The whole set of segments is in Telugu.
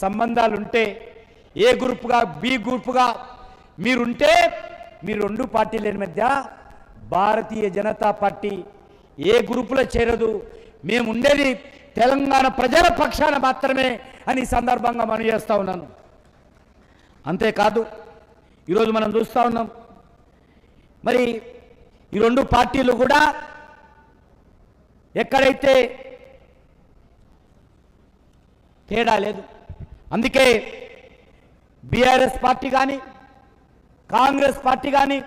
సంబంధాలుంటే ఏ గ్రూపుగా బి గ్రూపుగా మీరుంటే మీ రెండు పార్టీల మధ్య భారతీయ జనతా పార్టీ ఏ గ్రూపులో చేరదు. మేము ఉండేది తెలంగాణ ప్రజల పక్షాన మాత్రమే అని సందర్భంగా మనం చేస్తూ ఉన్నాను. అంతేకాదు ఈరోజు మనం చూస్తూ ఉన్నాం, మరి ఈ రెండు పార్టీలు కూడా ఎక్కడైతే తేడా లేదు. అందుకే బీఆర్ఎస్ పార్టీ కానీ కాంగ్రెస్ పార్టీ కానీ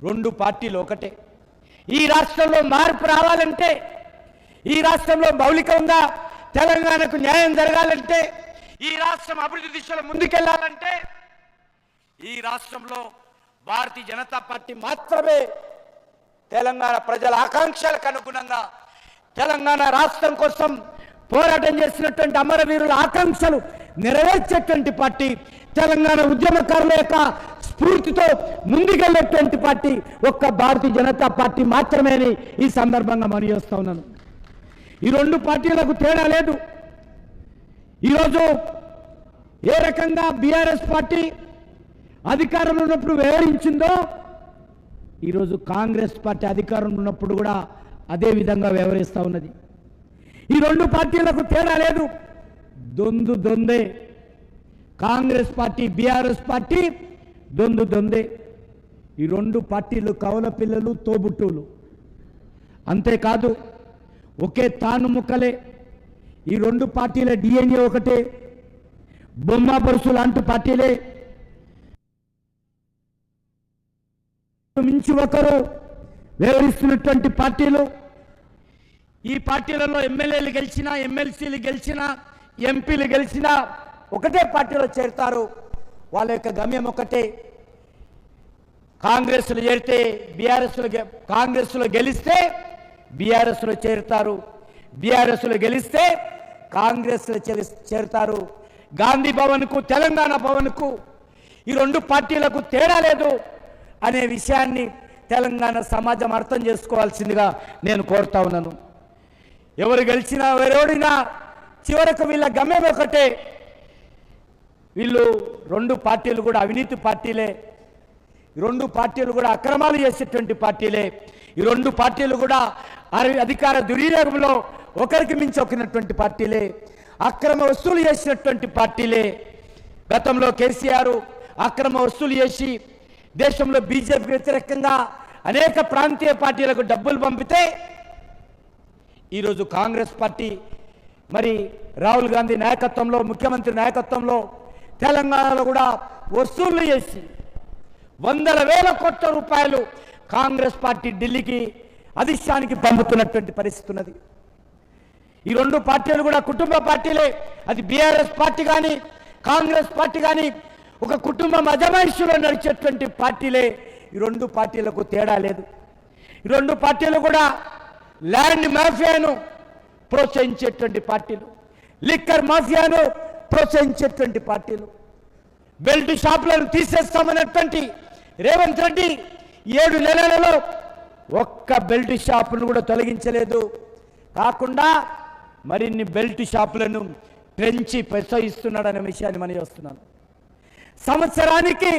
రెండు పార్టీలు ఒకటే. ఈ రాష్ట్రంలో మార్పు రావాలంటే, ఈ రాష్ట్రంలో మౌలికంగా తెలంగాణకు న్యాయం జరగాలంటే, ఈ రాష్ట్రం అభివృద్ధి దిశలో ముందుకెళ్లాలంటే ఈ రాష్ట్రంలో భారతీయ జనతా పార్టీ మాత్రమే తెలంగాణ ప్రజల ఆకాంక్షలకు అనుగుణంగా తెలంగాణ రాష్ట్రం కోసం పోరాటం చేసినటువంటి అమరవీరుల ఆకాంక్షలు నెరవేర్చేటువంటి పార్టీ, తెలంగాణ ఉద్యమకారుల యొక్క స్ఫూర్తితో ముందుకెళ్ళేటువంటి పార్టీ ఒక్క భారతీయ జనతా పార్టీ మాత్రమే అని ఈ సందర్భంగా మనం చేస్తూ ఉన్నాను. ఈ రెండు పార్టీలకు తేడా లేదు. ఈరోజు ఏ రకంగా బీఆర్ఎస్ పార్టీ అధికారంలో ఉన్నప్పుడు వ్యవహరించిందో ఈరోజు కాంగ్రెస్ పార్టీ అధికారంలో ఉన్నప్పుడు కూడా అదే విధంగా వ్యవహరిస్తూ ఉన్నది. ఈ రెండు పార్టీలకు తేడా లేదు, దొందే. కాంగ్రెస్ పార్టీ బీఆర్ఎస్ పార్టీ దొందే. ఈ రెండు పార్టీలు కవల పిల్లలు, తోబుట్టువులు. అంతేకాదు ఒకే తాను ముక్కలే. ఈ రెండు పార్టీల డిఎన్ఏ ఒకటే, బొమ్మ బరుసు లాంటి పార్టీలే. మించి ఒకరు వ్యవహరిస్తున్నటువంటి పార్టీలు. ఈ పార్టీలలో ఎమ్మెల్యేలు గెలిచినా, ఎమ్మెల్సీలు గెలిచినా, ఎంపీలు గెలిచినా ఒకటే పార్టీలో చేరుతారు. వాళ్ళ యొక్క గమ్యం ఒకటే. కాంగ్రెస్లో చేరితే కాంగ్రెస్లో గెలిస్తే బీఆర్ఎస్లో చేరుతారు, బీఆర్ఎస్లో గెలిస్తే కాంగ్రెస్లో చేరుతారు. గాంధీ భవన్కు తెలంగాణ భవన్కు ఈ రెండు పార్టీలకు తేడా లేదు అనే విషయాన్ని తెలంగాణ సమాజం అర్థం చేసుకోవాల్సిందిగా నేను కోరుతా ఉన్నాను. ఎవరు గెలిచినా ఎవరోడినా చివరకు వీళ్ళ గమ్యం ఒకటే. వీళ్ళు రెండు పార్టీలు కూడా అవినీతి పార్టీలే, ఈ రెండు పార్టీలు కూడా అక్రమాలు చేసేటువంటి పార్టీలే, ఈ రెండు పార్టీలు కూడా అధికార దుర్వినియోగంలో ఒకరికి మించి ఒకరినటువంటి పార్టీలే, అక్రమ వసూలు చేసినటువంటి పార్టీలే. గతంలో కేసీఆర్ అక్రమ వసూలు చేసి దేశంలో బీజేపీ వ్యతిరేకంగా అనేక ప్రాంతీయ పార్టీలకు డబ్బులు పంపితే ఈరోజు కాంగ్రెస్ పార్టీ మరి రాహుల్ గాంధీ నాయకత్వంలో, ముఖ్యమంత్రి నాయకత్వంలో తెలంగాణలో కూడా వసూళ్లు చేసి వందల వేల కోట్ల రూపాయలు కాంగ్రెస్ పార్టీ ఢిల్లీకి అధిష్టానికి పంపుతున్నటువంటి పరిస్థితి ఉన్నది. ఈ రెండు పార్టీలు కూడా కుటుంబ పార్టీలే. అది బీఆర్ఎస్ పార్టీ కానీ కాంగ్రెస్ పార్టీ కానీ ఒక కుటుంబం అజమాయిషిలో నడిచేటువంటి పార్టీలే. ఈ రెండు పార్టీలకు తేడా లేదు. ఈ రెండు పార్టీలు కూడా ల్యాండ్ మాఫియాను ప్రోత్సహించేటువంటి పార్టీలు, లిక్కర్ మాఫియాను ప్రోత్సహించేటువంటి పార్టీలు. బెల్ట్ షాపులను తీసేస్తామన్నటువంటి రేవంత్ రెడ్డి 7 నెలలలో ఒక్క బెల్ట్ షాపును కూడా తొలగించలేదు. కాకుండా మరిన్ని బెల్ట్ షాపులను పెంచి ప్రోత్సహిస్తున్నాడనే విషయాన్ని మనం చూస్తున్నాను. సంవత్సరానికి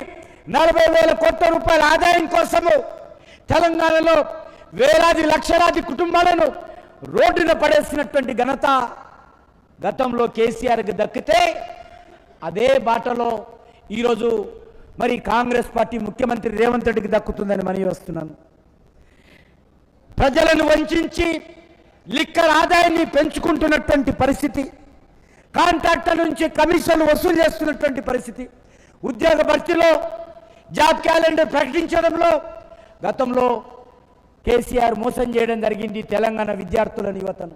40,000 కోట్ల రూపాయల ఆదాయం కోసము తెలంగాణలో వేలాది లక్షలాది కుటుంబాలను రోడ్డున పడేసినటువంటి ఘనత గతంలో కేసీఆర్కి దక్కితే అదే బాటలో ఈరోజు మరి కాంగ్రెస్ పార్టీ ముఖ్యమంత్రి రేవంత్ రెడ్డికి దక్కుతుందని మనం వస్తున్నాను. ప్రజలను వంచి లిక్కర్ ఆదాయాన్ని పెంచుకుంటున్నటువంటి పరిస్థితి, కాంట్రాక్టర్ నుంచి కమిషన్లు వసూలు చేస్తున్నటువంటి పరిస్థితి, ఉద్యోగ భర్తీలో జాబ్ క్యాలెండర్ ప్రకటించడంలో గతంలో కేసీఆర్ మోసం చేయడం జరిగింది తెలంగాణ విద్యార్థులను, యువతను.